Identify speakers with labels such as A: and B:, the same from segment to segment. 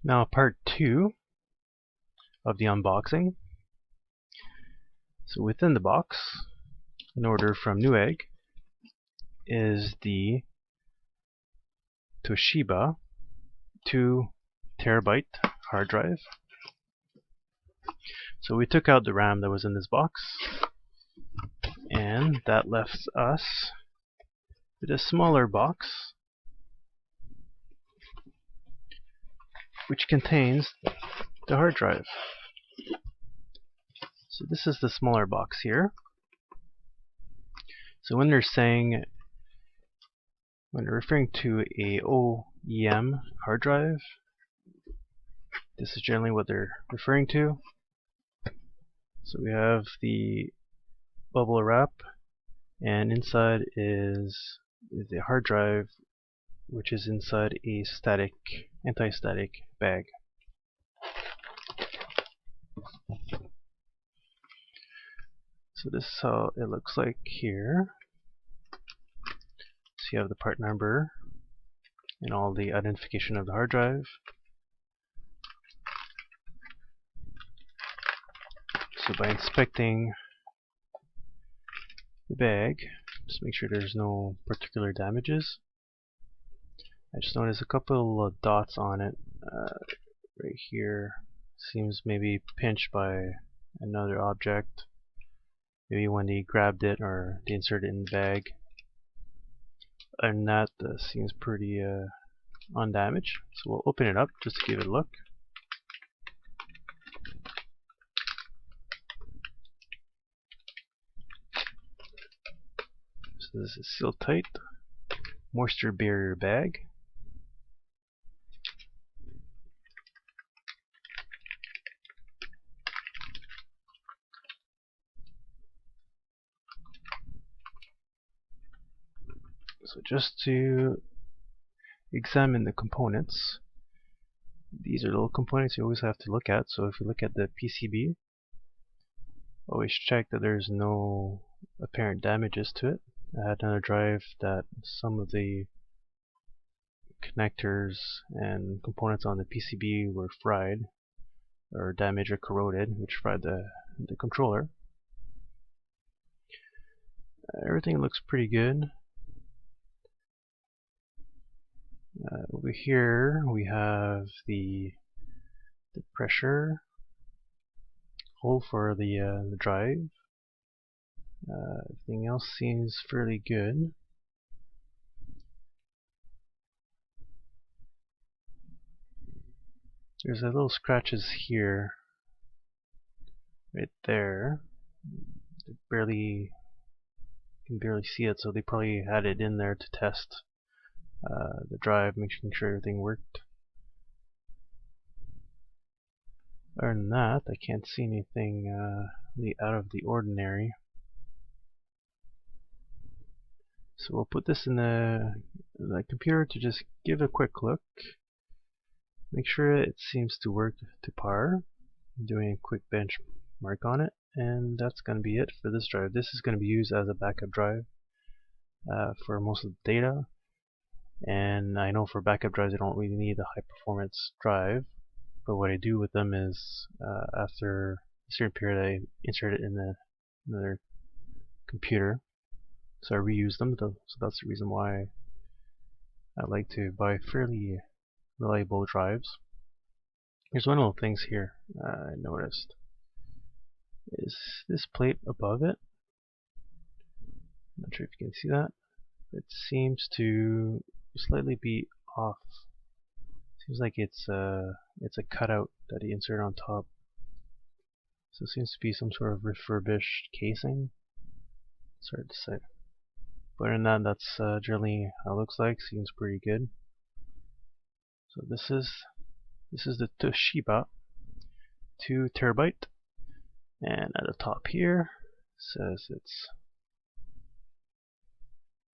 A: Now part 2 of the unboxing. So within the box, an order from Newegg, is the Toshiba 2 terabyte hard drive. So we took out the RAM that was in this box, and that left us with a smaller box which contains the hard drive. So this is the smaller box here. So when they're referring to a OEM hard drive, this is generally what they're referring to. So we have the bubble wrap, and inside is the hard drive, which is inside a anti-static bag. So this is how it looks like here. So you have the part number and all the identification of the hard drive. So by inspecting the bag, just make sure there's no particular damages. I just noticed a couple of dots on it right here. Seems maybe pinched by another object. Maybe when they grabbed it or they inserted it in the bag. Other than that, seems pretty undamaged. So we'll open it up just to give it a look. So this is sealed tight, moisture barrier bag. So just to examine the components, these are little components you always have to look at. So if you look at the PCB, always check that there's no apparent damages to it. I had another drive that some of the connectors and components on the PCB were fried or damaged or corroded, which fried the controller. Everything looks pretty good. Over here we have the pressure hole for the drive. Everything else seems fairly good. There's a little scratches here, right there. You can barely see it, so they probably had it in there to test the drive, making sure everything worked. Other than that, I can't see anything really out of the ordinary. So we'll put this in the computer to just give a quick look. Make sure it seems to work to par. I'm doing a quick benchmark on it, and that's going to be it for this drive. This is going to be used as a backup drive for most of the data. And I know for backup drives I don't really need a high performance drive, but what I do with them is after a certain period I insert it in another computer, so I reuse them. So that's the reason why I like to buy fairly reliable drives. Here's one of the things here I noticed is this plate above it. I'm not sure if you can see that. It seems to slightly be off. Seems like it's a cutout that he inserted on top. So it seems to be some sort of refurbished casing. It's hard to say. But other than that, that's generally how it looks like. Seems pretty good. So this is the Toshiba 2 terabyte, and at the top here says it's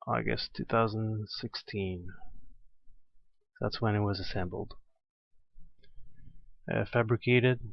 A: August 2016. That's when it was assembled. Fabricated